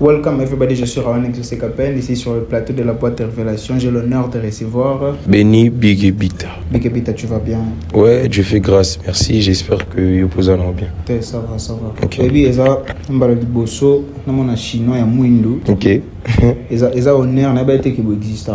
Welcome everybody, je suis Rawan Exosekapel, ici sur le plateau de la boîte de révélation. J'ai l'honneur de recevoir Benny Big Ebita. Big Ebita, tu vas bien? Ouais, Dieu fait grâce, merci. J'espère que Yopoza va bien. Ça va, ça va. Ok. Et puis, il y a un bosso, un chinois, il y a Mwindu. Ok. Il y a honneur, il y a été qui existe.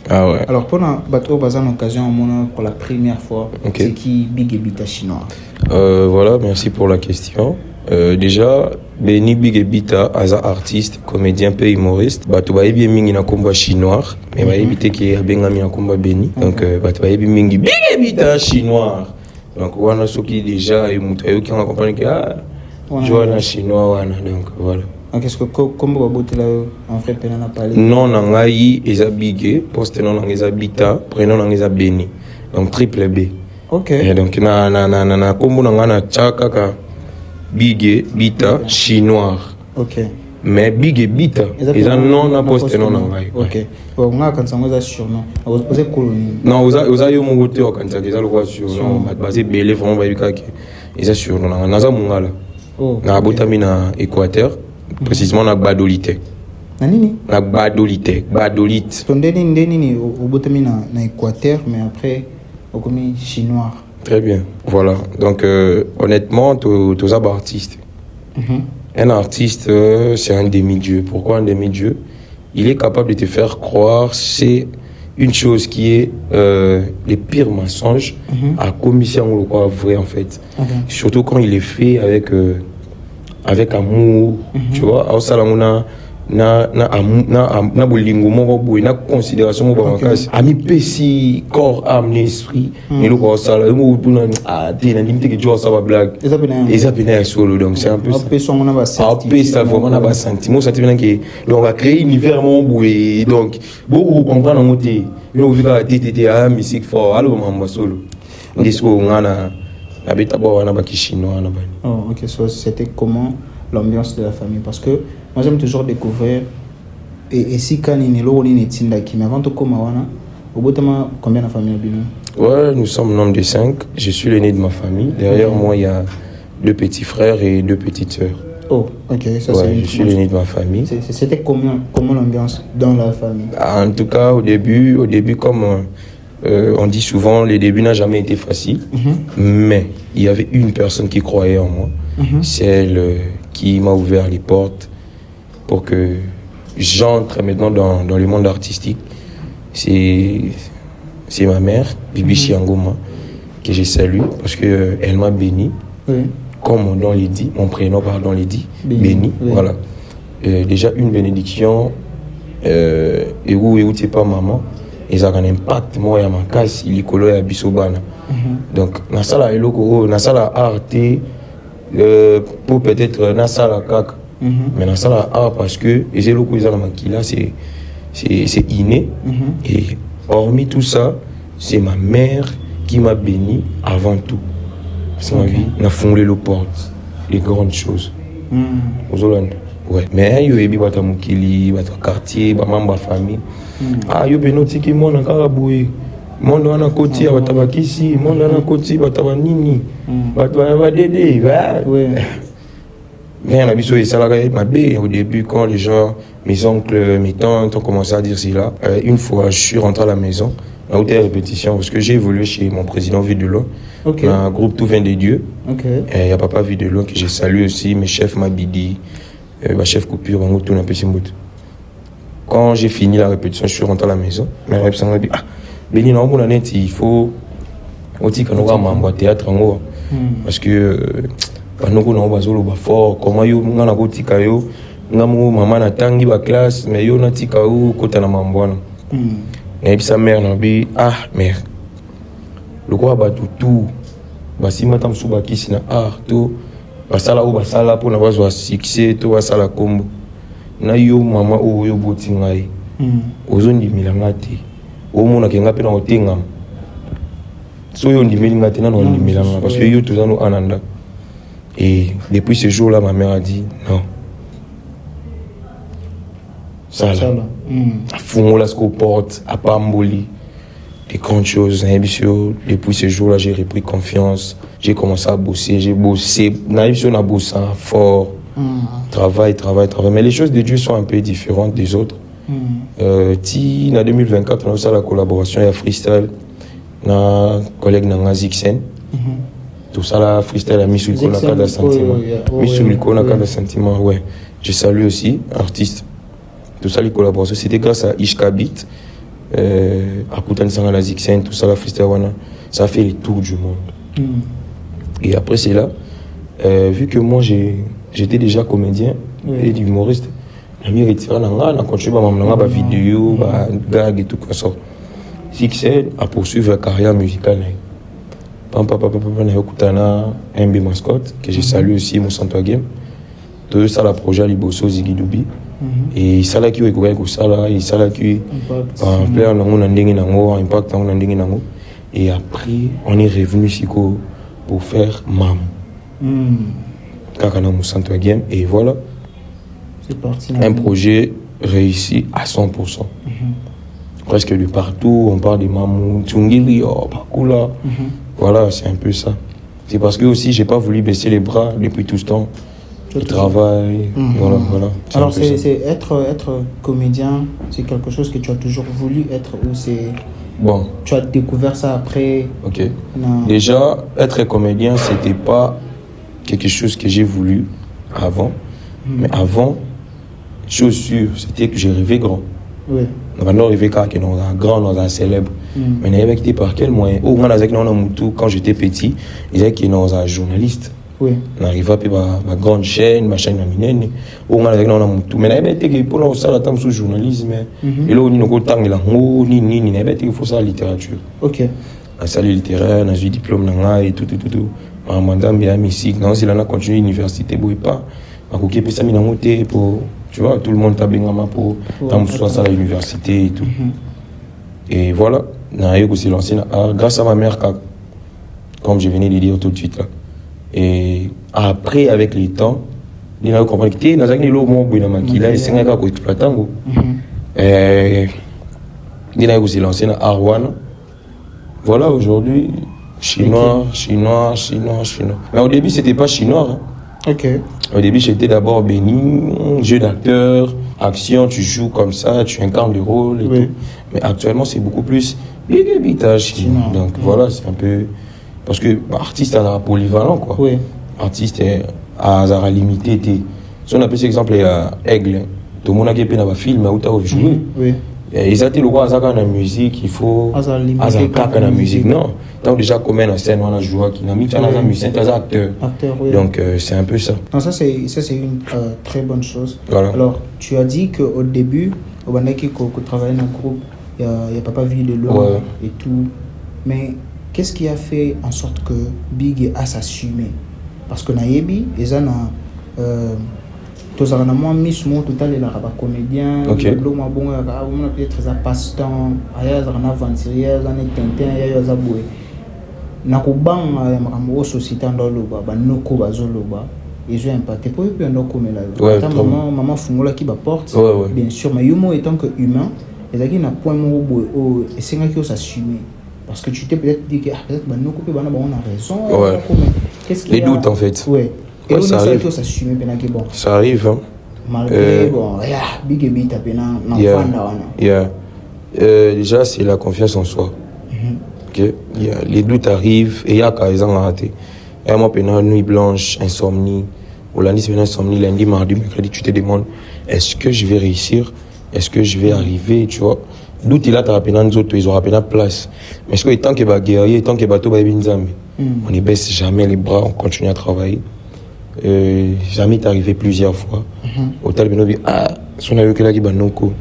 Ah ouais. Alors, pour une occasion, pour la première fois, okay. C'est qui Big Ebita chinois? Voilà, merci pour la question. Déjà, Benny Big Ebita, artiste, comédien, peu humoriste. Tu vas bien mingi na combat chinois, mais va éviter qu'il y ait un combat Benny. Donc, tu vas bien mingi Big Ebita chinois. Donc, on a ce qui déjà et Moutayo qui ont compris que je vois un chinois. Donc, voilà. Qu'est-ce que comment va botter là en fait peine à parler? Non, nangai eza Big, poste non nangeza Bita, prénom nangeza Benny. Donc, triple B. Ok. Et donc, na combo nangana chaka Big Bita chinois. Ok. Mais Big Bita, ils ont non na poste non nangai. Ok. On a quand ça nous a surnom. Vous êtes colonie. Non, vous avez eu mon côté quand ça déjà le quoi sur basé belé vraiment ba yuka que ils ont surnom na naza mungala. Oh. Na botami na Équateur, précisément na Badolite. Na nini? Na Badolite, Badolite. Ndeni au botami na Équateur mais après au commis chinois. Très bien. Voilà. Donc, honnêtement, tu es un artiste. Un artiste, c'est un demi-dieu. Pourquoi un demi-dieu? Il est capable de te faire croire c'est une chose qui est les pires mensonges à commission ou quoi vrai en fait. Surtout quand il est fait avec amour. Tu vois, au salon na bolingo moko boy na considération mo ba makasi ami pesi corps âme esprit ni lo ko sala mo tuna te na limite que tu ça va blague eza pena solo donc c'est un peu ça vraiment na ba sentiment sentiment que donc on va créer un univers mon boy donc beaucoup comprendre mon té yo vika tete musique fort allo mamba solo disco ngana na beta bo na ba chinois na ba. Oh OK, so c'était comment l'ambiance de la famille parce que moi j'aime toujours découvrir et si quand il est là on est tindaki mais avant tout comme wana au bout de combien de famille bino? Ouais, nous sommes nombre de 5. Je suis l'aîné de ma famille. Derrière moi il y a 2 petits frères et 2 petites sœurs. Oh, OK, ça ouais, c'est je suis l'aîné de ma famille. C'était comment l'ambiance dans la famille? En tout cas au début comme on dit souvent, le début n'a jamais été facile, mais il y avait une personne qui croyait en moi. C'est elle qui m'a ouvert les portes pour que j'entre maintenant dans le monde artistique. C'est ma mère, Bibi Chiangoma, que je salue parce qu'elle m'a béni. Oui. Comme mon nom l'a dit, mon prénom pardon l'a dit, béni. Oui. Voilà. Déjà une bénédiction, et où tu pas maman. Ils ont un impact moi à ma casse il est à bisobana donc na sala eloko na sala art pour peut-être na sala kaka mais na sala art parce que les eloko ils ont na makila c'est inné et hormis tout ça c'est ma mère qui m'a béni avant tout c'est ma vie n'a fondé les portes les grandes choses aux Hollandais. Ouais, mais yo ebi bata mukili bata quartier ba mamba famille yo benoti ki mona kaka boye monde wana koti ya bata bakisi monde wana koti bata banini bata ba dede ouais mais on a biso esala ka mabe au début quand les gens mes oncles mes tantes ont commencé à dire cela une fois je suis rentré à la maison à haute répétition parce que j'ai évolué chez mon président Videlo un groupe Tout vient des dieux et il y a papa Videlo que j'ai salué aussi mes chefs Mabidi ma chef coupure en tout un peu simbout. Quand j'ai fini la répétition, je suis rentré à la maison. Ma répétition m'a dit Béni non mon année il faut aussi qu'on aura un théâtre en haut parce que nous on va solo fort comment yo ngana ko tika yo ngamo maman na tangi ba classe mais yo na tika o kota na mambwana. Et puis sa mère n'a dit mère le quoi ba tout basi matam suba kisi na tout basala ou basala pour na bazwa succès to basala kombo na yo mama o yo boti ngai ozondi milanga te o mona kenga pe na otenga so yo ndimeli ngate na ndi milanga parce que yo tozano ananda et depuis ce jour là ma mère a dit non ça là fungola ce qu'on porte à pamboli des grandes choses. Depuis ce jour là j'ai repris confiance. J'ai commencé à bosser, j'ai bossé. On a bossé fort. Travail. Mais les choses de Dieu sont un peu différentes des autres. En 2024, on a fait la collaboration avec Freestyle, un collègue Nanga Zixen. Tout ça, là, Freestyle a mis sur le côté de sentiment. Ouais. Je salue aussi, artiste. Tout ça, les collaborations. C'était grâce à Ishka Beat, à Koutan Sangala Zixen, tout ça, la Freestyle Wana. Ça a fait le tour du monde. Et après, c'est là, vu que moi, j'étais déjà comédien et humoriste, j'ai retiré on continue à faire des vidéos, des gags et tout comme ça. Zixen a poursuivi la carrière musicale. MB Mascotte, que je salue aussi, mon centre game. Tout ça, le projet Liboso Ziggy Doubi. Et ça, là, qui est et ça, là, qui en plein, on a un impact, on a un. Et après, on est revenu ici pour faire MAM. Kakana, mon centre game. Et voilà. C'est parti. Un projet réussi à 100%. Presque de partout, on parle de Mamou, Tungili, Pakula. Voilà, c'est un peu ça. C'est parce que aussi, j'ai pas voulu baisser les bras depuis tout ce temps. Le travail, voilà. Alors, c'est être comédien, c'est quelque chose que tu as toujours voulu être ou c'est... Bon. Tu as découvert ça après? Ok. Non. Déjà, être comédien, c'était pas quelque chose que j'ai voulu avant. Mais avant, chose sûre, c'était que j'ai rêvé grand. Oui. On va rêver quand on a grand, on a célèbre. Mais on avait été par quel moyen? Au moins, quand j'étais petit, ils disaient qu'il y a un journaliste. Oui. On arrive à ma grande chaîne, ma chaîne laminée. Au moins, on a tout. Mais on avait été pour nous, ça, la temps sous journalisme. Et là, on a eu temps, on avait été pour ça, la littérature. Ok. Un salut littéraire, on a eu diplôme, et tout. Madame, bien, ici, on a continué l'université, pas. Tu vois, tout le monde t'a bien pour soit à l'université et tout. Et voilà, on s'est lancé grâce à ma mère, comme je venais de dire tout de suite là. Et après, avec le temps, on a compris que nous s'est lancé dans Arwan. Voilà, aujourd'hui, chinois. Mais au début, c'était pas chinois. Hein. Ok. Au début, j'étais d'abord béni, jeu d'acteur, action, tu joues comme ça, tu incarnes le rôle et tout. Mais actuellement, c'est beaucoup plus bitage. Donc voilà, c'est un peu... Parce que artiste est polyvalent, quoi. Oui. Artiste est à limité. Si on appelle cet exemple Aigle, tout le monde a fait un film, mais où tu as joué. Oui. Ils ont dit que la musique, il faut la musique. Non, tant déjà comme un scène, on a joué qui n'a mis un musicien, un acteur. Donc c'est un peu ça. Non, ça c'est une très bonne chose. Voilà. Alors tu as dit qu'au début, au Banaki, qu'on travaillait dans un groupe, il y a Papa Vie de l'homme et tout. Mais qu'est-ce qui a fait en sorte que Big a s'assumé? Parce que Nayebi, ils ont tous les moi miss mon total est là comédien on peut-être un passe-temps ailleurs un aventurier un tintin ailleurs ça boué na ko bang ya makambo société ndoloba ba noko bazoloba ils ont impacté pour eux ndoko mais là maman fungola qui ba porte bien sûr mais yomo étant que humain les aki na point mo boé o esenga ki s'assumer parce que tu t'es peut-être dit que peut-être ba noko pe bana ba on a raison qu'est-ce qu'il y a les doutes en fait et ça arrive. Bon. Ça arrive, hein. Malgré, Big Beat déjà, c'est la confiance en soi. Okay? Les doutes arrivent et il y a quand ils ont raté. Et moi, pendant nuit blanche, insomnie, ou lundi, c'est insomnie, lundi, mardi, mercredi, tu te demandes est-ce que je vais réussir? Est-ce que je vais arriver? Tu vois? Doute, il a ils auront la place. Mais est-ce que tant que les guerriers, tant que les bateaux, on ne baisse jamais les bras, on continue à travailler. Jamais arrivé plusieurs fois. Au tel bino si on a eu que là qui banoko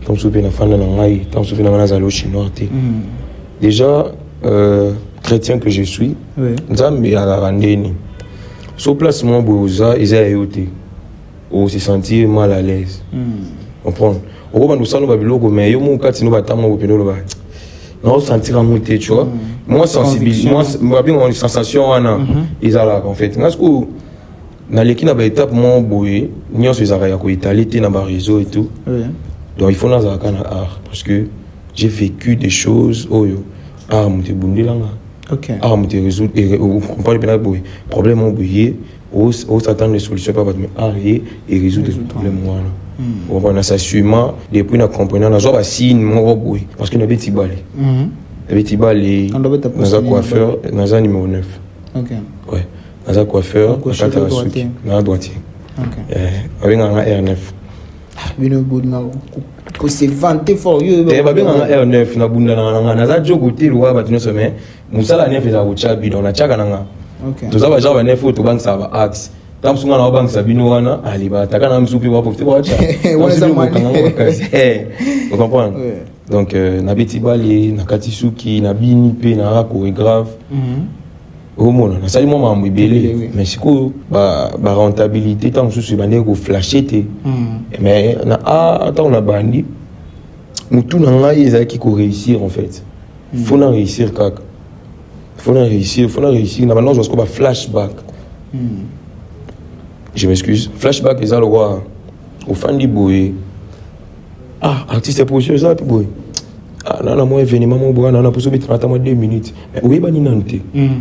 tant souper na fanda na ngai tant souper na manazalo chinois déjà chrétien que je suis nzambe ala randeni sur place moi boza eza yoté ou se sentir mal à l'aise comprendre au bandu sano babiloko mais yo mo kati no batamo bopendo ba non sentir amuté tu vois moi sensibilité moi bien une sensation wana ezala en fait ngasku na l'équipe na étape mon boy nyos ezaka ya ko étaler na ba réseau et tout donc il faut na zaka na art parce que j'ai vécu des choses oyo muté bundilanga OK muté résoudre et comprendre bien boy problème mon boy on s'attend des solutions pas mais arrêter et résoudre le problème on a s'assumant depuis na comprendre na joie signe mon boy parce que na beti balé dans un coiffeur dans un numéro 9. OK. Ouais, dans un coiffeur à droitier. OK. Avec un R9. Bino budna ko se vanter fort yo ba bien un R9 na bunda na za jogo te lo ba tino semaine musala 9 za uchabi na chaka na. OK. To za ba jaba 9 to bank sa ba axe. Tamsunga na bank sa bino wana aliba takana msupi wa profiter wa cha. Vous comprenez? Donc na beti bali na katisuki na bini pe na chorégraphe. Au monde na sali moment mbibele mais siko ba rentabilité tant sous bande ko flasher te. Mais na attends na bandi mutu na ngai ezaki ko réussir en fait. Faut na réussir kaka. Faut na réussir na maintenant je ba flashback. Je m'excuse. Flashback est à le roi au fan du boy. Artiste position ça boy. Nana moi événement mon boy nana pour se mettre à 2 minutes. Mais oui bani nante.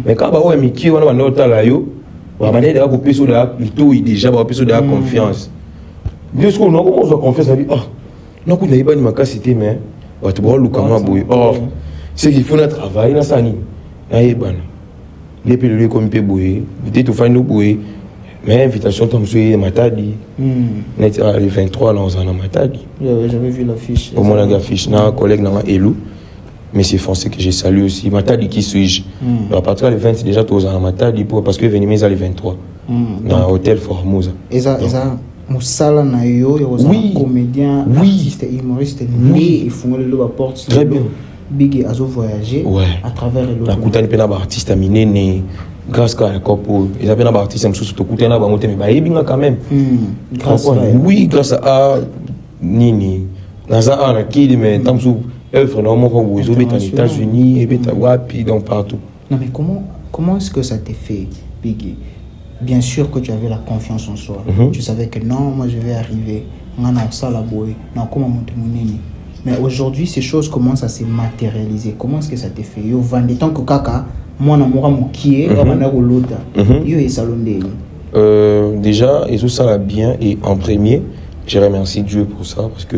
Mais quand ba ouais miki wana bana otala yo, ba bana da ko peso da plutôt déjà ba peso da confiance. Bien sûr non comment on confiance à lui non ko na ibani makasité mais ba to ba luka ma boy. C'est qu'il faut na travailler na sani. Na ibana. Depuis le comme pe boy, peut-être fan no boy. Mais invitation comme ça Matadi. Net le 23 là on a Matadi. J'avais vu l'affiche. Au moins l'affiche na collègue na Elou. Mais c'est français que j'ai salué aussi. Matadi qui suis-je? À partir du 20 déjà tous à Matadi parce que venimez à le 23. Dans hôtel Formosa. Et ça Moussala na yo comédien, artiste, humoriste né et font le porte. Très bien. Big Azo voyager à travers le la coutane pena artiste aminé grâce à Copo ils avaient un artiste sous tout coutane na bangote mais ba yebinga quand même grâce à Nini naza na kid mais tamsu œuvre normalement comme vous aux États-Unis et beta wapi donc partout. Non mais comment est-ce que ça t'est fait Big? Bien sûr que tu avais la confiance en soi. Tu savais que non moi je vais arriver ngana sala boy na comment monter mon nini. Mais aujourd'hui, ces choses commencent à se matérialiser. Comment est-ce que ça t'est fait? Yo vendé tant que kaka, moi na mora mokié, bana ko lota. Yo et salondé. Déjà, et tout ça va bien et en premier, je remercie Dieu pour ça parce que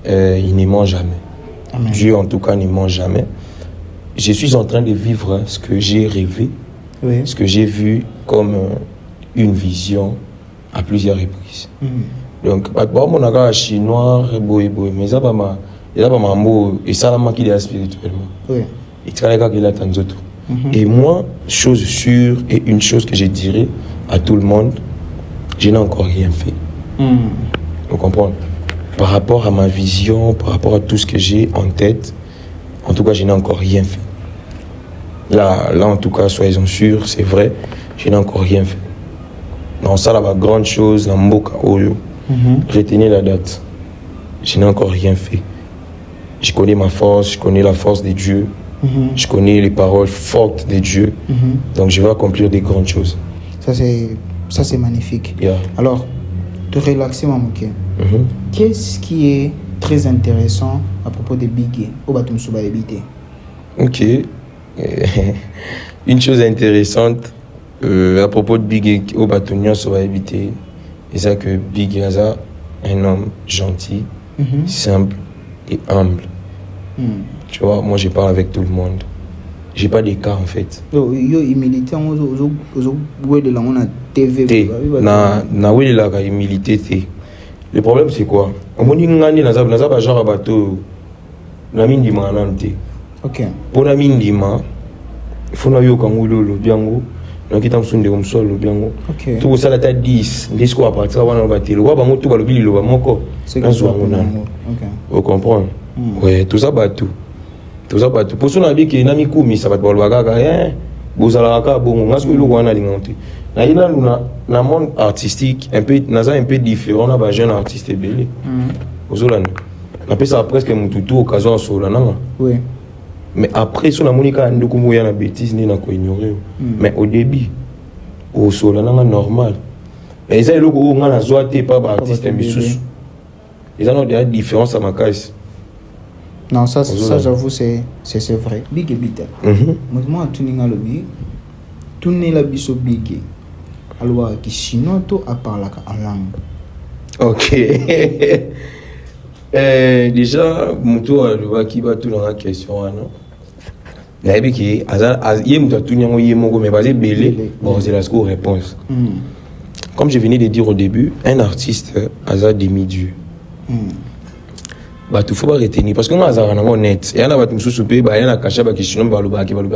il ne ment jamais. Amen. Dieu en tout cas ne ment jamais. Je suis en train de vivre ce que j'ai rêvé, ce que j'ai vu comme une vision à plusieurs reprises. Donc, mon agara chinois, boy, mais ça va mambo et ça la manqué spirituellement. Et tu connais qu'il a tant d'autres. Et moi, chose sûre et une chose que je dirais à tout le monde, je n'ai encore rien fait. Vous comprenez? Par rapport à ma vision, par rapport à tout ce que j'ai en tête, en tout cas, je n'ai encore rien fait. Là, en tout cas, soyez-en sûrs, c'est vrai, je n'ai encore rien fait. Non, ça, la grande chose, la mboka oyo. Retenez la date. Je n'ai encore rien fait. Je connais ma force, je connais la force de Dieu. Je connais les paroles fortes de Dieu. Donc je vais accomplir des grandes choses. Ça c'est magnifique. Alors, te relaxer Mamouké. Qu'est-ce qui est très intéressant à propos de Biggie au Batum Souba Ebité? Ok. Une chose intéressante à propos de Biggie au Batum Souba Ebité. Et ça que Big Gaza, un homme gentil, simple et humble. Tu vois, moi je parle avec tout le monde. J'ai pas d'écart en fait. Yo humilité on de la on a TV. Na oui la humilité. Le problème c'est quoi? On moni ngani na za genre bateau na mindima nante. OK. Pour na mindima, il faut na yo kangulolo biango. Donc il t'amsunde comme ça le biango. OK. Tout ça là t'as 10 quoi à partir wana batelo. Wa bango tout ba lobili lo ba moko. C'est que ça. OK. Vous comprenez? Ouais, tout ça bateau. Tout ça bateau. Pour ça na bi ke na mi kumi ça ba ba kaka bozala kaka bongo ngasko lo wana lingonte. Na ina na monde artistique un peu différent na ba jeune artiste belé. Ozolana. Na pesa presque mututu occasion sola nanga. Oui. Mais après sur la monika ndoko ya na bêtise ni na ko ignorer. Mais au début au sola nanga normal. Mais ça eloko o ngana zoate pas ba artiste misusu. Ils ont des différences à ma case. Non, ça j'avoue, c'est vrai. Big et Bita. Moi, tout n'est pas le big. Tout n'est pas le big. alors qui chinois tout à parler en langue. Ok. Déjà mutu alobaki bato na question wana nayebi ki ye mutu atuni yango ye moko mais basé belé bon c'est la réponse. Comme je venais de dire au début, un artiste a demi-dieu. Bah, il faut pas retenir. Parce que moi, je suis honnête. Il y a des gens qui sont il y a des gens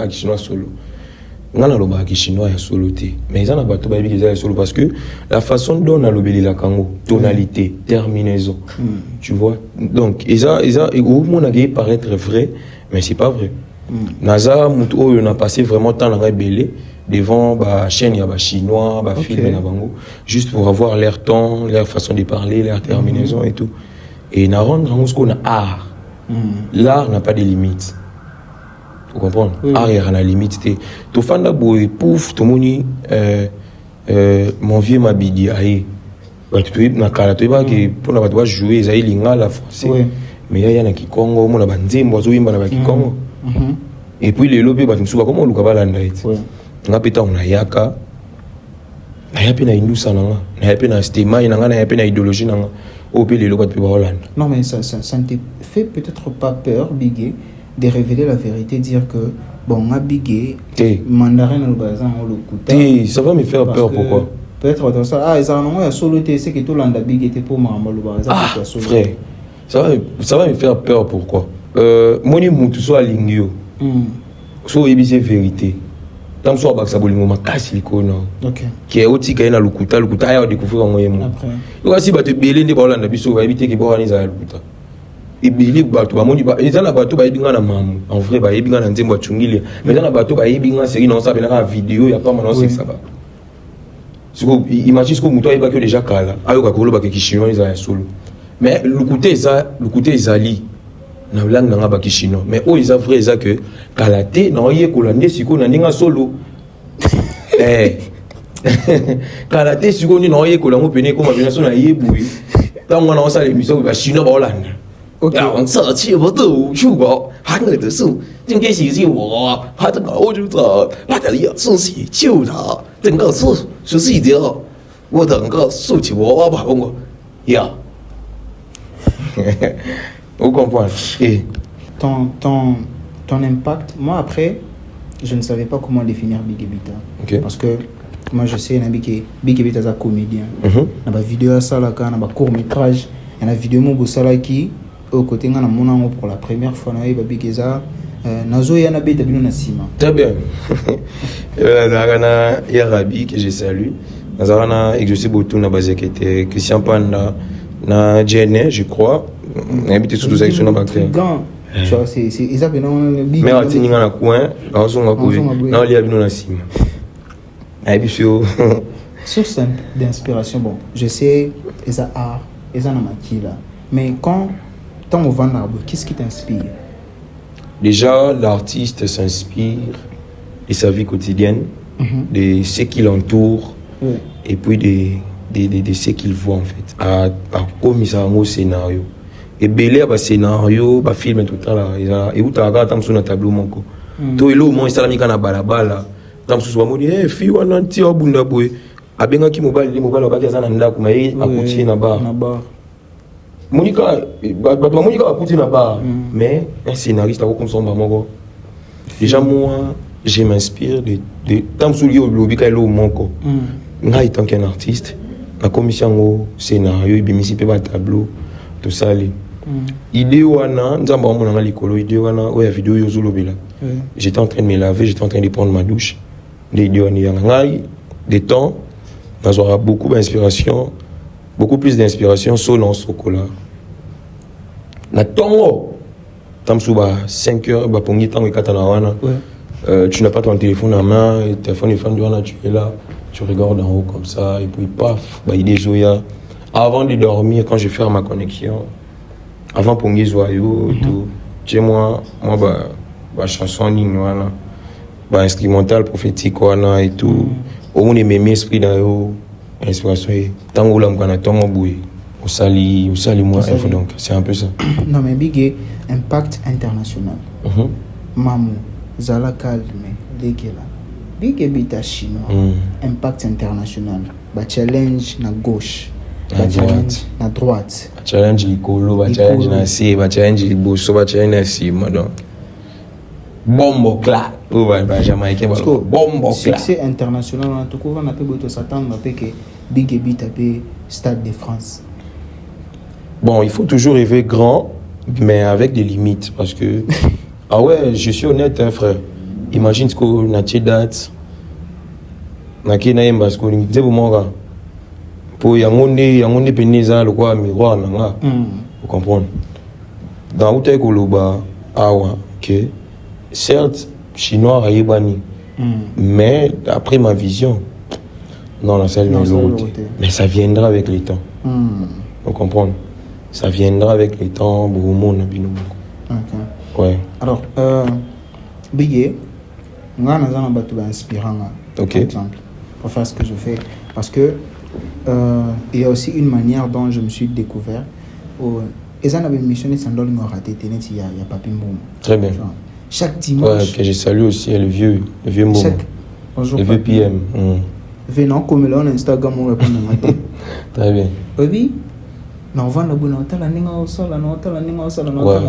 qui sont solo. Il y a des gens qui sont solo. Mais il y a des gens qui sont solo parce que la façon dont on a l'obéli la kango, tonalité, terminaison. Tu vois? Donc, au moins, on a paraître vrai, mais c'est pas vrai. Naza, on a passé vraiment temps à rebeller devant la chaîne chinois, film, juste pour avoir leur ton, leur façon de parler, leur terminaison et tout. Et on a art. L'art n'a pas de limites. Vous comprenez? Art, il y a une limite. Tu fais un peu pouf, tu mon vieux m'a dit, tu peux jouer, il y a la français. Mais il y a qui Congo, il y a qui Congo. Et puis les lobbies, comment on a on a pété en ayaka, on a pété en indus, on a pété en stéma, on a pété en idéologie, on a pété les lobbies de Hollande. Non, mais ça ne te fait peut-être pas peur, Bigué, de révéler la vérité, dire que, bon, on a Bigué, mandarin, ça va me faire peur, pourquoi? Peut-être ça, ils ont solo, c'est que tout le monde a Bigué pour Maramba, frère, ça va me faire peur, pourquoi? Moi, je suis à Lingio. So c'est vérité. Tant que baksa bolingo makasi likono. OK. Qui est aussi quand na lukuta ya découvrir en yemo. Après. Donc si ba te belé ndi ba Hollande biso ba éviter que ba wana za lukuta. Et belé ba to ba moni ba ezana ba to ba yebinga na mamu. En vrai ba yebinga na nzembo chungile. Mais ezana ba to ba yebinga série non ça na vidéo ya pas maintenant c'est ça ba. Siko imagine ce que muto ayeba que déjà kala. Ayo ka kolo ba ke chinois za solo. Mais lukuta ezali na langue na ngaba chinois mais o isa vrai ça que kalaté na oye kolande siko na ndinga solo kalaté siko ni na oye kolango pene ko mabina so na yebu tango na osala émission ba chinois ba Hollande OK on sa chi bo do chu ba han de su jing ge xi xi wo ha de go ju za ba de ya su xi qiu da den ge su su xi de wo de ge su qi wo ba bon go ya. Vous comprenez? Ton impact, moi après, je ne savais pas comment définir Big Ebita. Okay. Parce que moi je sais que Big Ebita est un comédien. Il y a des vidéos à ça, il y a des courts-métrages, il y a des vidéos qui au côté de mon pour la première fois, il y a Big Eza. Nazo yana beta bino na sima. Très bien. Nazarana Yarabi que je salue. Nazarana exaucé beaucoup na base qui était Christian Panda na JN je crois. Habité sous les actions bactéries. Tu vois c'est ça que non mais on tient dans le coin, on s'en va courir. Non, il y a bino na sima. Source d'inspiration, bon, je sais, ils ont art, ils ont là. Mais quand tu es au Vanarbo, qu'est-ce qui t'inspire? Déjà, l'artiste s'inspire de sa vie quotidienne, de ce qui l'entoure, et puis de ce qu'il voit en fait. À comme ça, un scénario. Et belé à scénario, à film tout ça là, et où tu as regardé sur un tableau monco. Toi, il au moins ça mis kana balabala. Tam sous moi dit eh fille wana nti obunda boy. Abenga ki mobile ba za na ndako mai akuti na bar. Monika Monika akuti na bar. Mais un scénariste a comme son moko. Déjà moi, je m'inspire de tam sous yo lobi ka lo monco. Ngai tant qu'un artiste, la commission au scénario, il bimisi pe ba tableau tout ça li. Idée wana nzamba wa mona likolo idée wana o ya vidéo yo zolobela. J'étais en train de me laver, j'étais en train de prendre ma douche. Des temps, on aura beaucoup d'inspiration, beaucoup plus d'inspiration sur l'ensocola. Na tongo, tamsuba 5 heures, ba pongi tango katanawana. Tu n'as pas ton téléphone en main, le téléphone est fan du tu es là, tu regardes en haut comme ça et puis paf, ba idée zoya. Avant de dormir, quand je fais ma connexion, avant pongi zoyo tout, chez moi ba chanson ligne wana. Instrumental prophétique et tout au moins mes esprits dans inspiration tant là on a tant boué au sali moi donc c'est un peu ça. Non mais big impact international. Mamou zala calme dekela Big Ebita chinois, impact international, challenge na gauche, challenge na droite. Challenge likolo, challenge na si, challenge liboso, challenge na si, madame. Bombo clap. Jamaïcain, bombo clap. Succès international, en tout cas, on a pu s'attendre à que Big Ebita pe Stade de France. Bon, il faut toujours rêver grand, mais avec des limites, parce que ah ouais, je suis honnête, hein, frère. Imagine ce qu'on a des dates. Naki na yemba ce qu'on dit pour moi. Pour yangonde peneza le quoi miroir nanga. Vous comprenez? Dans où koloba awa que certes chinois ayebani. Mais après ma vision non la salle mais ça viendra avec le temps. Vous comprenez? Ça viendra avec le temps beaucoup monde bino. OK. Ouais. Alors Bigé nga nazana batu ba inspirant. OK. Exemple pour faire ce que je fais parce que il y a aussi une manière dont je me suis découvert et ça n'avait missionné sans doute nous raté net il y a Papi Mboum. Très bien. Genre, chaque dimanche ouais, que je salue aussi le vieux Mboum. Bonjour le vieux PM. Venons comme là on Instagram on répond matin. Très bien. Oui. Non, on va nous bonner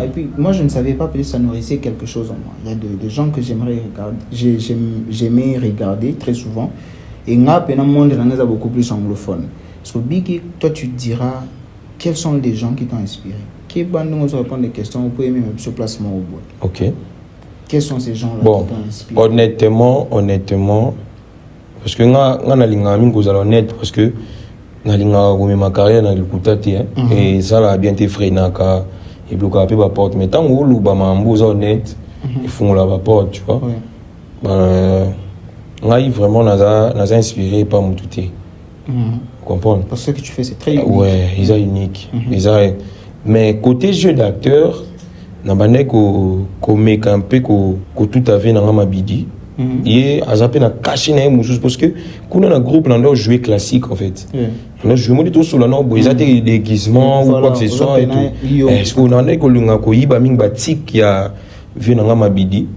et puis moi je ne savais pas que ça nourrissait quelque chose en moi. Il y a des gens que j'aimerais regarder, j'aimais regarder très souvent et nga pena monde là beaucoup plus anglophone. So Big, toi tu te diras quels sont les gens qui t'ont inspiré. Qui bandons on se répondre des questions, vous pouvez même sur placement au bout. OK. Quels sont ces gens là bon, qui t'ont inspiré? Honnêtement parce que nga na linga mingi kozala honnête parce que nalinga comme ma carrière na likutate et ça l'a bien été freinaka et bloqué ba porte mais tant que ba mambo za honnête ils font la porte tu vois. Ngai vraiment naza inspiré par Moutouté. Vous comprenez? Parce que ce que tu fais c'est très unique. Ouais, ils sont uniques. Mais côté jeu d'acteur nabane ko make un peu ko tout avait na mabidi. Et azapé na caché na musus parce que quand on a groupe on doit jouer classique en fait. On joue tout sur le nom ils ont des déguisements ou quoi que ce soit et tout. Est-ce qu'on en est ko lunga ko yiba ming batik ya vu na mabidi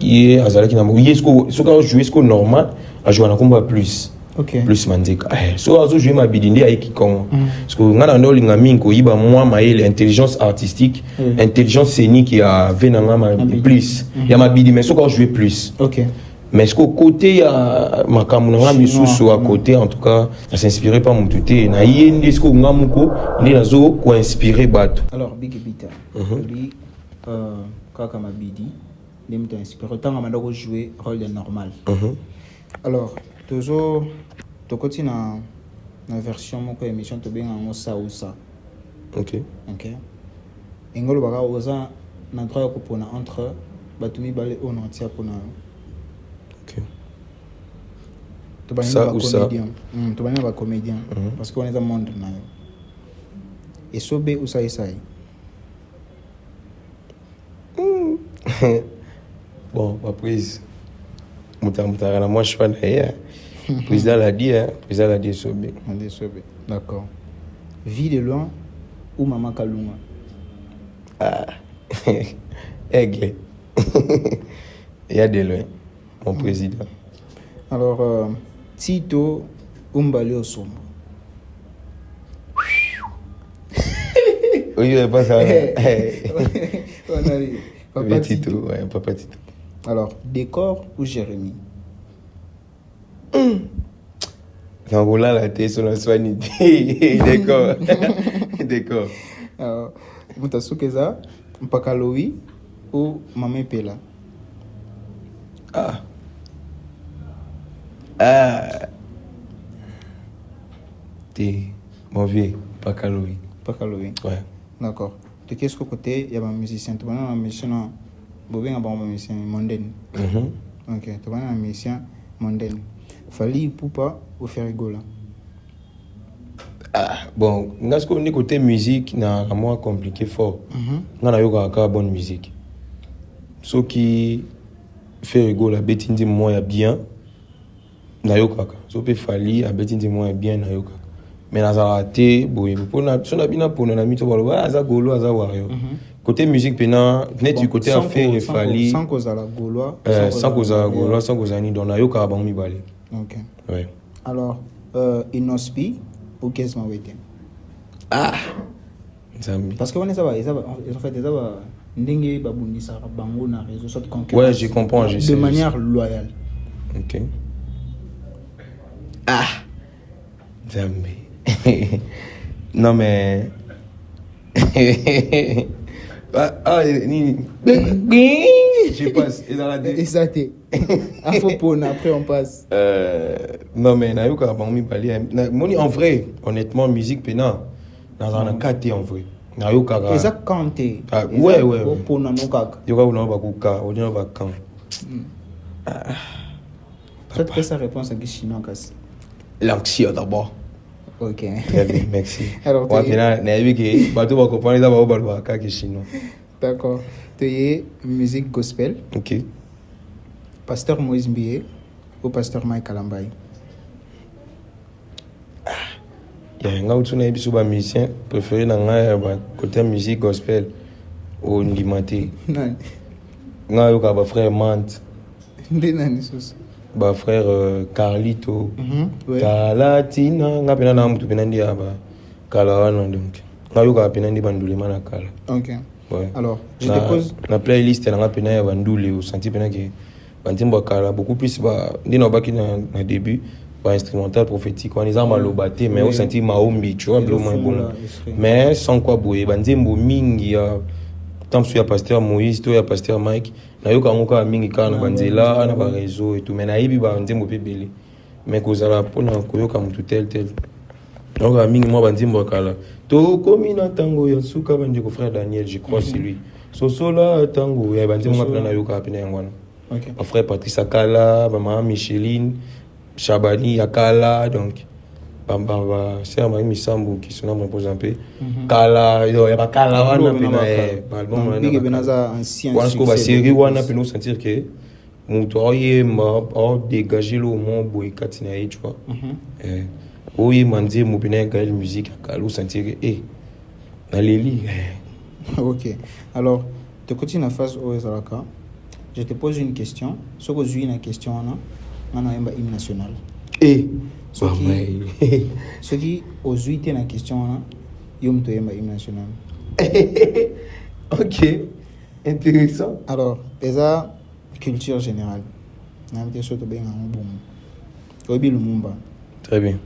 et azalaki na est-ce que jouer ce normal a jouer na combat plus. Okay. Plus mandika so azo jouer mabidi ndi aiki kon parce que ngana ndo linga ming ko yiba moi maele intelligence artistique intelligence scénique ya venanga mabidi plus ya mabidi mais so ko jouer plus. OK. Mais est-ce qu'au côté, il y a ma caméra, à côté, en tout cas, ça s'inspirait pas mon tuté. Na yende est-ce qu'on a mouko, ni la zo ko inspiré bateau. Alors Big Ebita, lui, kaka mabidi, il m'a inspiré. Tant qu'on a joué rôle normal. Alors toujours, tu continues na version moko émission to bien en ça ou ça. OK. OK. Engolo baka oza na droit ko pona entre batumi balé on entier pona. Ça ou ça. Tu vas pas comédien parce qu'on est dans le monde là. Et sobe ou ça et ça. Bon, pas prise. Moutara moi je suis pas derrière. Président l'a dit sobe. D'accord. Vie de loin ou maman Kalunga. Ah. Aigle. Il y a de loin mon président. Alors Tito Umbali Osombo. Oui, je pense à Papa Tito. Ouais, Papa Tito. Alors, Décor ou Jérémy? Angola la tête sur la soignité. Décor. Décor. Alors, Moutassoukeza, Mpakaloui ou Maman Pela? T'es mon vieux, Pakaloui. Pakaloui. Ouais. D'accord. De quel côté il y a un musicien? Tu vois un musicien, Bobin a un musicien mondaine. Ok. Tu vois un musicien mondaine. Fali Poupa ou Ferrigola? Bon, parce qu'on est côté musique, n'a moins compliqué fort. On a eu une bonne musique. Ce qui fait rigoler, la bêtine moi bien. Na yo kaka so pe fali abeti ndi mo bien na yo kaka mais nazala te boye mpona so na bina pona na mito balo aza golo aza wario côté musique pena net du côté affaire et fali sans cause à la gaulois sans cause à la gaulois sans cause à ni dona yo ka ba mi balé. OK. Ouais. Alors Inospi ou qu'est-ce que wete Zambi. Parce que on est ça va en fait ça va ndenge babundisa bango na réseau soit concurrence. Ouais, je comprends, je sais. De manière loyale. OK. Zambi. Non mais je passe et ça t'es après on passe non mais na yo ka ba mi balé moni en vrai honnêtement musique pena dans un cas en vrai na yo ka ça canté ouais pour na no kaka yo ka una ba kuka o dina ba kan ça te fait sa réponse en chinois casse l'anxieux d'abord. OK. Très bien, merci. Alors, ouais, finalement, bateau va comprendre d'abord ba ka chinois. D'accord. Tu es musique gospel. OK. Pasteur Moïse Mbié ou pasteur Mike Kalambai. Il y a un gars qui est biso ba musicien préféré dans ba côté musique gospel au Ndimate. Non. Nga yo ka ba frère Mant. Ndena sos. Ba frère Carlito. Ouais. Kalatina nga pena na mtu pena ndia ba kala wana donc. Nga yo ka pena ndi bandule mana kala. OK. Ouais. Alors, je te pose na playlist na nga pena ya bandule au senti pena que bantimba kala beaucoup plus ba ndina ba ki na début ba instrumental prophétique on les a malobaté mais au senti maombi tu vois vraiment bon. Mais sans quoi boye banzembo mingi ya tant sur pasteur Moïse to ya pasteur Mike na yo kango ka mingi kana banzela na ba réseau et tout mais na yibi ba nzembo pe belé mais kozala pona koyoka mutu tel donc a mingi moi banzembo kala to komi na tango ya suka banje ko frère Daniel je crois c'est lui sosola tango ya banzembo ngapela na yo ka pena yangwana. OK. Mon frère Patrice Akala maman Micheline Chabani Akala donc bamba c'est Marie Misambu qui son nom repose un peu kala yo ya bakala wana pena bon big benaza ancien parce que ba série wana pena sentir que mutu oyemba o dégager le mot boy katina tu vois oui manzi mo pena gal musique kala sentir que na leli. OK. Alors de continuer la phase au Ezalaka je te pose une question ce que j'ai une question on a un hymne national ce qui aux 8 na question là yom to yemba hymne national. OK, intéressant. Alors eza culture générale na mte soto benga bon obi Lumumba. Très bien.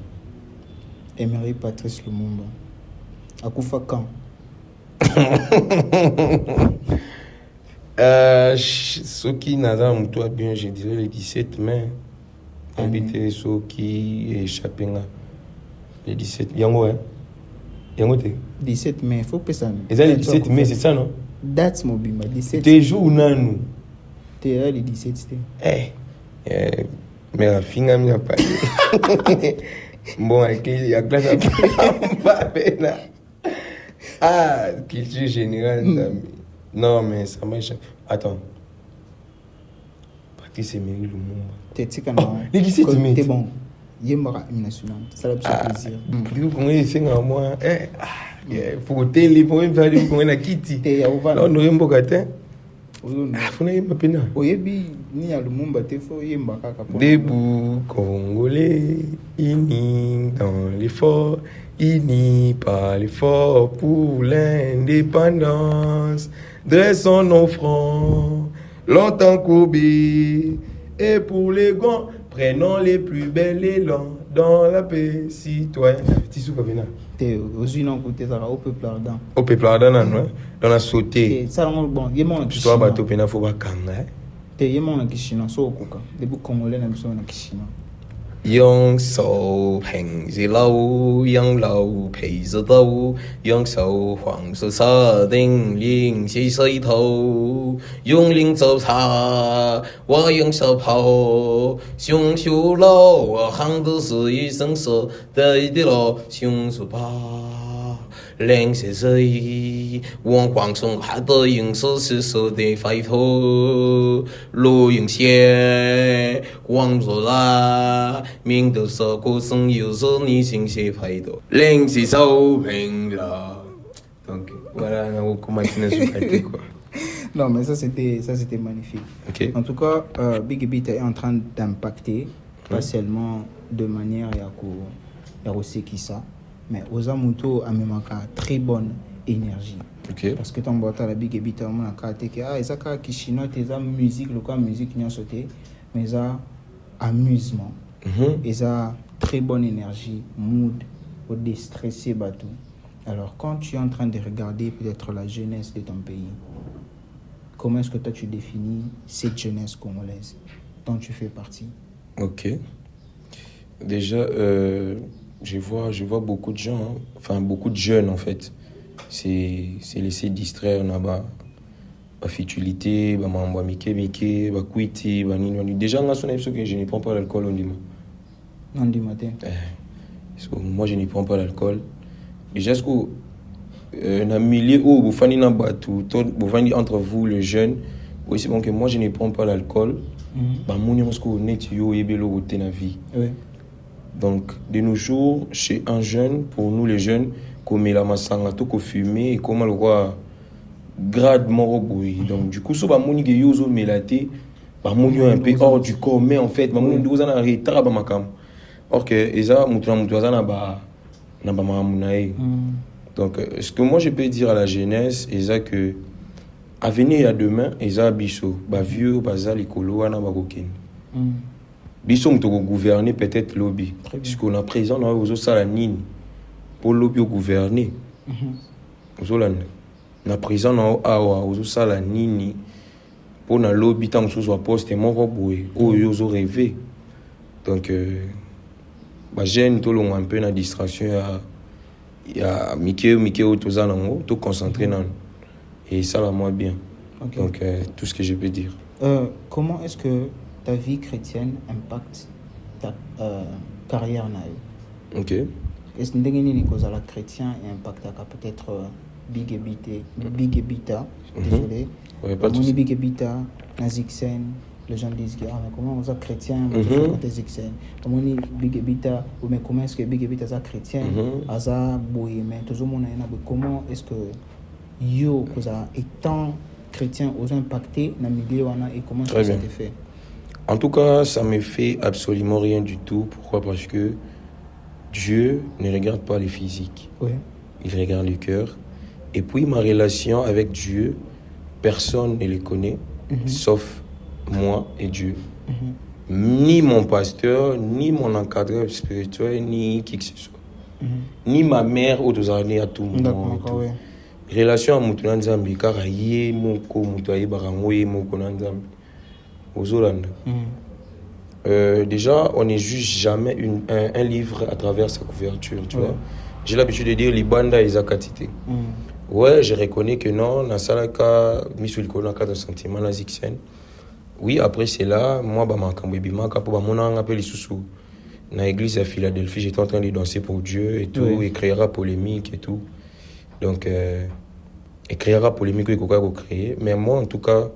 Emery Patrice Lumumba akufa quand ce qui n'a mutu bien je dirais le 17 mai habité ce qui échappé le 17 yango te 17 mai faut que ça et ça le 17 mai c'est ça non date mobimba 17 te jour nanu te le 17 mais la finga mi pas bon avec la classe pas pena culture générale non mais ça m'a échappé. Attends Patrice Emery Lumumba Tetika non. Les 17 mai. C'est bon. Yemba hymne national. Ça l'a plaisir. Vous connaissez c'est moi faut télé pour même faire du connaît la kitty. Non non yemba katin. Faut yemba pena. Oyebi ni ya Lumumba te faut yemba kaka. Debout congolais unis dans l'effort unis par l'effort pour l'indépendance. Dressons nos fronts longtemps courbés. Et pour les grands, prenons les plus belles élans dans la paix citoyenne. Tissou Kabina. T'es aux unes côté ça au peuple ardent. Au peuple ardent non, dans la sauté. Ça bon, yemon. Tu dois bateau pena faut ba kanga. T'es yemon na kishina so okuka. Debout congolais na biso na kishina. Young so heng zilao yang lao pei zidao young so huang so sa ding ling xi sai tou yong ling zhou cha wo yong shao pao xiong xiu lao wo hang de shi yi sheng shi de yi de lo xiong su ba 零是谁？我光送他的影视是手的发头，录影线光着啦，明都说过生有时你心些拍头，零是手平了。Donc voilà, on commence à se quoi. Non, mais ça c'était magnifique. Okay. En tout cas, Big Beat est en train d'impacter, pas seulement de manière à aussi qui ça, mais aux amuto a même très bonne énergie. Okay. Parce que ton boîte la Big Beat on a caractère que ça qui chinois tes musique local musique n'y a sauté, mais ça amusement. Et ça très bonne énergie, mood, au déstresser bateau. Alors, quand tu es en train de regarder peut-être la jeunesse de ton pays, comment est-ce que toi tu définis cette jeunesse congolaise dont tu fais partie? Ok. Déjà, je vois beaucoup de gens, hein, enfin beaucoup de jeunes en fait. C'est laisser distraire là-bas. Ba futilité, ba mamba mike, ba kuiti, ba nini. Déjà, je ne prends pas l'alcool au dimanche. On dit matin. Moi, je ne prends pas l'alcool. Déjà, est-ce que dans le milieu où vous faites entre vous, les jeunes, aussi bon que moi, je ne prends pas l'alcool. Donc, de nos jours, chez un jeune, pour nous les jeunes, comme la massanga, tout qu'on fume, et comme le roi grade moroboui. Donc, du coup, si on a yozo melaté, on est un peu hors du corps, mais en fait, on est en retard. Or que, ça, donc, ce que moi je peux dire à la jeunesse, c'est que à venir à demain, ils ont biso, vieux, bazal, écolo, ana bagokin. Biso, on doit gouverner peut-être lobby, parce qu'on a présent dans aux salanines pour lobby gouverner. Aux na présent dans aux salanines pour na lobby tant que soit poste mon roboué, aux rêvé. Donc, jeune tout le monde un peu na distraction il y a Mickey Tozanango, tout concentré dans et ça va moins bien. Okay. Donc tout ce que je peux dire. Comment est-ce que ta vie chrétienne impacte ta carrière naïve? Ok. Est-ce que la chrétien impacte peut-être Big Ebita, désolé. Ouais, pas de Big Ebita, Nazixen. Les gens disent que comment on est chrétien, quand tu es chrétien, comment Big Ebita, ou mais comment est-ce que Big Ebita est chrétien, comment est-ce que yo, étant chrétien, vous impacté dans le milieu et comment ça s'est fait? En tout cas, ça me fait absolument rien du tout. Pourquoi? Parce que Dieu ne regarde pas les physiques, il regarde le cœur. Et puis ma relation avec Dieu, personne ne le connaît, sauf moi et Dieu. Ni mon pasteur, ni mon encadreur spirituel, ni qui que ce soit. Ni ma mère ou deux années à tout le monde. Relation à Moutouna Nzambi, car aïe, mon ko, Moutaï Barangoye, mon ko Nzambi. Aux Hollande. Déjà, on ne juge jamais un livre à travers sa couverture, tu vois. J'ai l'habitude de dire Libanda et Zakatité. Ouais, je reconnais que non, dans Salaka, Missoul Konaka de sentiment, la Zixen. Oui, après c'est là, moi, mon appel sous dans l'église à Philadelphie, j'étais en train de danser pour Dieu et tout, et créera polémique et tout. Donc, et créera polémique, il faut créer. Mais moi, en tout cas,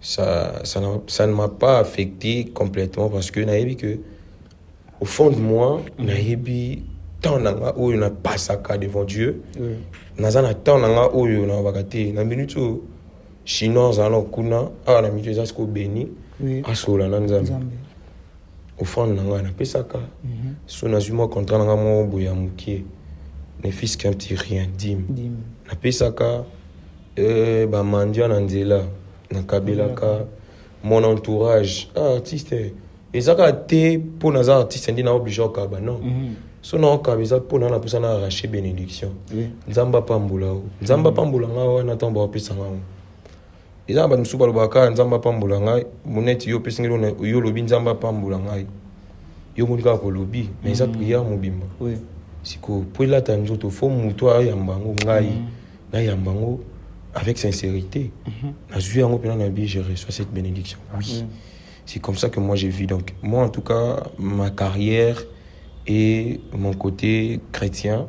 ça ne m'a pas affecté complètement parce que au fond de moi, tant nanga où on a pas ça devant Dieu. Nazana tant nanga où on a bagate. Na minute chinois alors kuna na minute ça ko béni. Asola nanzambe. Au fond nanga na pesa ka. So nazuma contrat nanga mo boya mukie. Ne fils qu'un petit rien dim. Na pesa ka ba mandia na nzela na kabelaka mon entourage artiste. Et ça a été pour nos artistes on est obligé ka ba non. So na okabisa pona na pusa na arracher bénédiction. Nzamba pambula nga na tamba opesa nga. Eza ba msuba lobaka nzamba pambula nga moneti yo pesa ngelo yo lobi nzamba pambula nga. Yo monika ko lobi mais ça prière mobimba. Oui. Siko pour la tanzoto fo muto ayambango ngai na yambango avec sincérité. Na zui yango pena na bi je reçois cette bénédiction. Oui. C'est comme ça que moi j'ai vu donc moi en tout cas ma carrière et mon côté chrétien,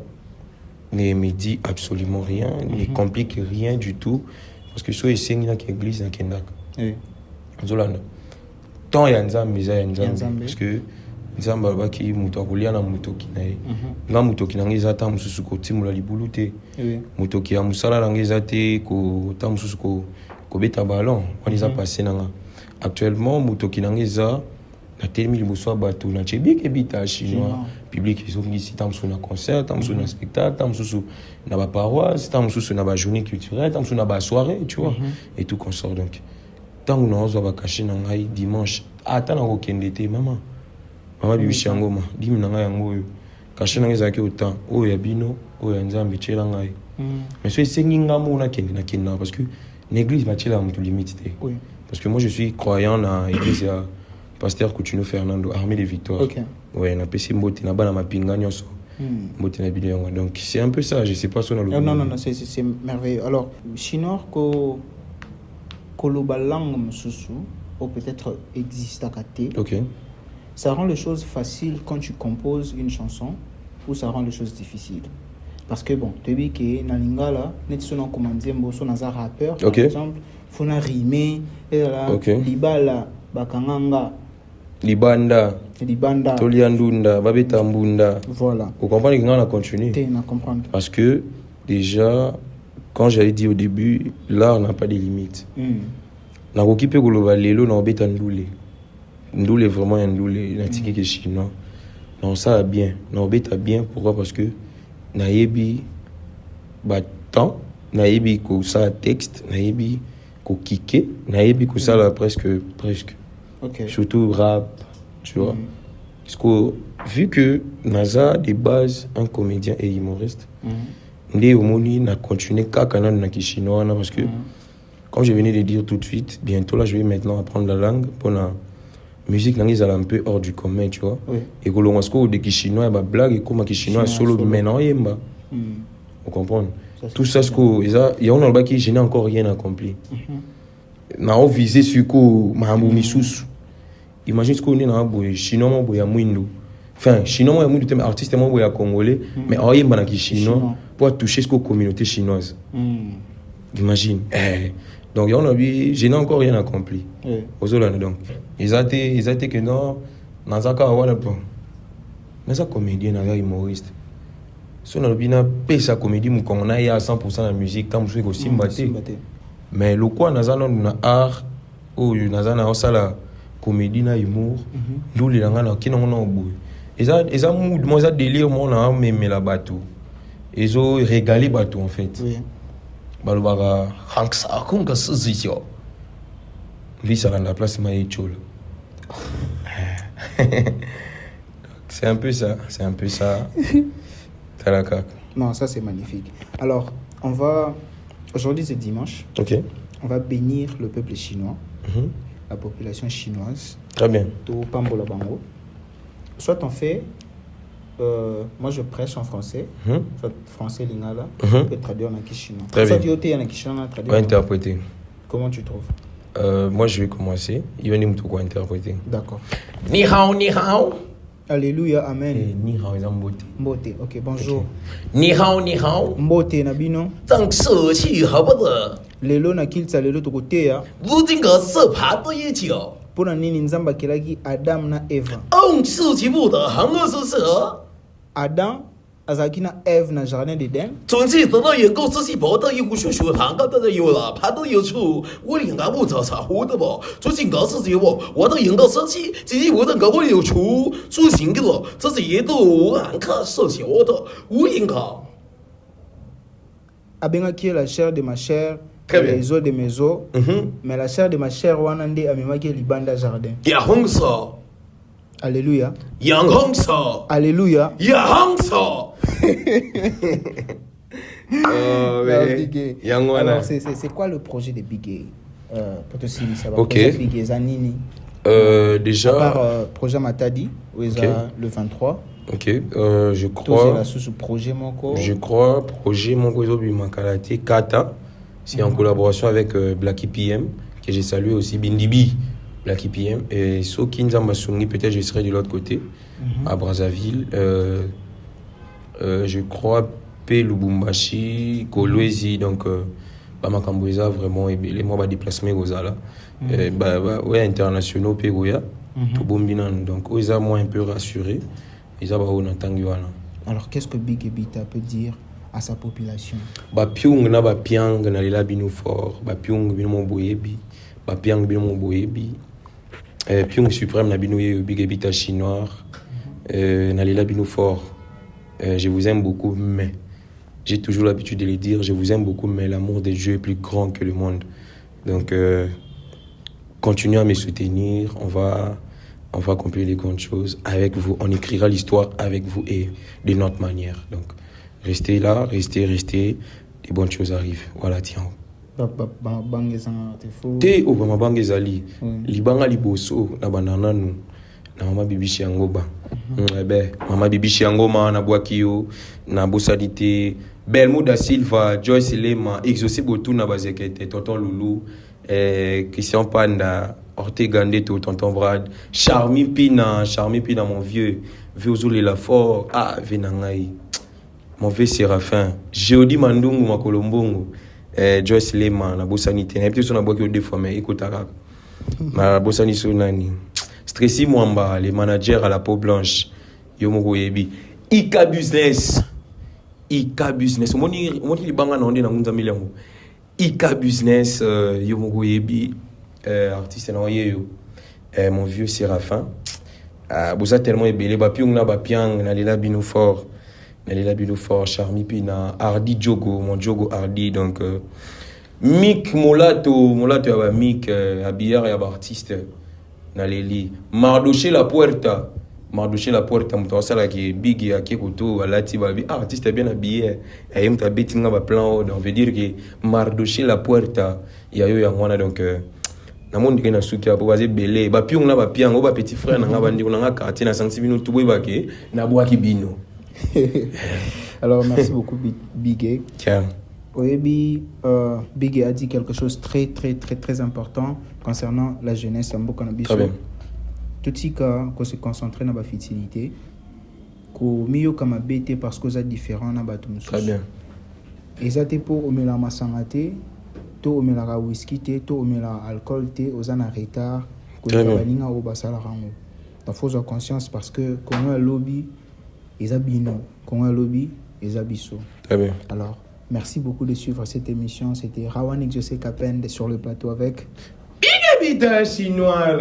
me dit absolument rien, ne complique rien du tout. Parce que si c'est une église, c'est une tant il y a un Nzambe, parce que Nzambe alobaki mutu akolia na mutoki na ye nga mutoki na ngai eza ta mosusu kotimula libulu te mutoki ya mosala na ngai eza te ta mosusu kobeta ballon wana eza passé na nga actuellement mutoki na ngai eza natelemi liboso ya bato na tshebiki ebita chinois public ezongisi ta mosusu na concert ta mosusu na spectacle ta mosusu na baparoisse ta mosusu na bajournée culturelle ta mosusu na basoirée tu vois et tout consort donc ntango nazwa bakache na ngai dimanche ata nakokende te mama bibishi yango ma dimi na ngai yango oyo kashe na ngai ezalaki autant oyo ya bino oyo ya Nzambe tiela ngai mais so esengi nga mo nakende parce que l'église batiela mutu limite te parce que moi je suis croyant na église ya pasteur Coutinho Fernando Armée des Victoires ouais na pesi mbote na bana mapinga nyonso mbote na bino yango donc c'est un peu ça je sais pas si on a le non c'est merveilleux alors chinois koloba langue mususu ou peut-être existe à côté. OK. Ça rend les choses faciles quand tu composes une chanson ou ça rend les choses difficiles. Parce que bon, tu dis que dans lingala, net son commandé mboso na za rappeur par exemple, faut na rimer et là libala bakanganga libanda toliandunda babeta mbunda. Voilà. Vous comprenez que on a continué. Parce que déjà quand j'avais dit au début, l'art n'a pas de limites. Na occupé koloba lelo na obeta ndule. Ndule vraiment un ndule na tiki ke chinois. Non ça bien. Na obeta bien pourquoi parce que nayebi ba temps, nayebi ko ça texte, nayebi ko kické, nayebi ko ça là presque. OK. Surtout rap, tu vois. Parce que vu que Naza de base un comédien et humoriste. Ndé omoni na continuer kakana na chinois parce que comme je venais de dire tout de suite, bientôt là je vais maintenant apprendre la langue pour la musique langue est un peu hors du commun, tu vois. Et que l'on a de chinois ba blague et comme chinois solo maintenant yemba. Vous comprenez? Tout ça ce que il y a on a qui je n'ai encore rien accompli. Na on visé sur ko mahambu misusu. Imagine ce qu'on est na boy chinois mo boy ya mwindo. Enfin, chinois moi mwindo artiste moi boy congolais mais en yemba na chinois pour toucher ce que communauté chinoise. Imagine. Donc on a vu, je n'ai encore rien accompli. Donc ils étaient que non, Nazaka wala pas. Mais ça comédien naza humoriste. Si on a bien payé sa comédie mon qu'on a à 100% la musique tant que aussi mbaté. Mais le quoi naza non na art ou naza na osala comédie na humour, d'où les langa na kina on a bout. Ils ont mood moi ça délire moi na même la bateau. Ils ont régalé bateau en fait. Balobara Hanksa Kunga Suzio. Lui, ça rend la place Maïchol. C'est un peu ça. Non, ça c'est magnifique. Alors, aujourd'hui c'est dimanche. OK. On va bénir le peuple chinois, la population chinoise. Très bien. Tout Pambola Bango. Soit on fait. Moi je prêche en français, soit français lingala, peut traduire en chinois. Très bien. Soit interpréter. Comment tu trouves? Moi je vais commencer. Il va nous interpréter. D'accord. Ni hao. Alléluia, amen. Ni hao est mbote. Mbote, ok, bonjour. Ni hao. Mbote nabino. Zang se qi hao lelo na kilisa lelo tokoteya. Wu jing ge se pa de ye jiao. Pona nini Nzambe akelaki Adam na Eva? Adam azalaki na Eve na jardin d'Eden. Abengaki la chair de ma chair, les os de mes os, mais la chair de ma chair wanande amemaki libanda jardin. Alléluia. Alléluia. Alors, c'est quoi le projet de Big pour te signer ça va? Okay. Big Zanini. Déjà. À part projet Matadi, le 23. Ok, je crois. Je crois projet Monko Makalate Kata. C'est en collaboration avec Blacky PM que j'ai salué aussi Bindibi. Blacky PM et Sokinza Masungi, peut-être je serai de l'autre côté, à Brazzaville. Je crois Pe Lubumbashi, Kolwezi, donc makambo eza vraiment ebele moi ba déplacement kozala ouais internationaux pe goya to bombina donc eza moi un peu rassuré eza ba on entangi wana. Alors qu'est-ce que Big Ebita peut dire à sa population? Ba piung na ba piang na lela bino fort, ba piung bino mo boyebi, ba piang bino mo boyebi. Piung suprême na bino ye Big Ebita chinois na lela bino fort. Je vous aime beaucoup mais j'ai toujours l'habitude de le dire, je vous aime beaucoup, mais l'amour des jeux est plus grand que le monde. Donc, continuez à me soutenir. On va accomplir les grandes choses avec vous. On écrira l'histoire avec vous et de notre manière. Donc, restez là, restez. Les bonnes choses arrivent. Voilà, tiens. Te obama bangezali. Libanga liboso na banana nous. Na mama bibishi yango ba. Mama bibishi yango ma na bwakio na bosadité. Belmo da Silva, Joyce Lema, Exaucé Botou na bazekete, Tonton Loulou, Christian Panda, Ortega Ndeto, Tonton Brad, Charmi Pina mon vieux Ozole Lafort, Venangai, mon vieux Séraphin, Géodi Mandungu Makolombongo, Joyce Lema na bosanité, na peut-être on a boki deux fois mais écoutara. Na bosani sonani. Stressy Mwamba, les managers à la peau blanche, Yomo Yebi, Ika Business. Ika Business. Moni libanga na onde na ngunza milango. Ika Business Yomo Yebi artiste na yeyo. Mon vieux Séraphin. Boza tellement ebele ba piung na ba piang na lela bino fort. Na lela bino fort Charmi Pina, Hardy Djogo, mon Djogo Hardy donc Mick Molato ya ba Mick habillard ya ba artiste. Na leli Mardoché la Puerta muto sala ki big ya kekoto alati ba artiste bien habillé et muta bettinga ba plan on veut dire que Mardoché la Puerta ya yo ya ngwana donc na monde ke na suki ba baze belé ba piong na ba piango ba petit frère na ngaba ndiko na quartier na 5 minutes boy ba ke na boaki bino. Alors merci beaucoup Big. Tiens. Oyebi, Big a dit quelque chose très important concernant la jeunesse en Bokanabiso. Très bien. Tout ce qu'on se concentrer dans la fertilité, qu'on mieux comme bête parce que c'est différent dans la Très bien. Et ça c'est pour omela masangate, to omela whisky te, to omela alcool te, aux en retard, qu'on a au basala rango. Il faut avoir conscience parce que quand on a lobby, ils abino, quand on a lobby, ils abisso. Très bien. Alors. Merci beaucoup de suivre cette émission. C'était Rawan Exaucé Kapende sur le plateau avec Big Ebita chinois.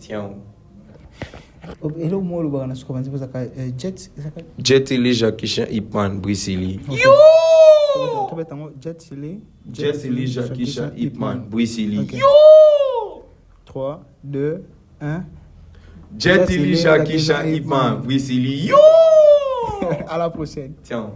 Tiens. Hello, moi, le Jet Télé Jacquishan Ipman Brisili. Yo! Jet Télé Jacquishan Ipman Brisili. Yo! 3, 2, 1. Jet Télé Jacquishan Ipman Brisili. Yo! À la prochaine. Tiens.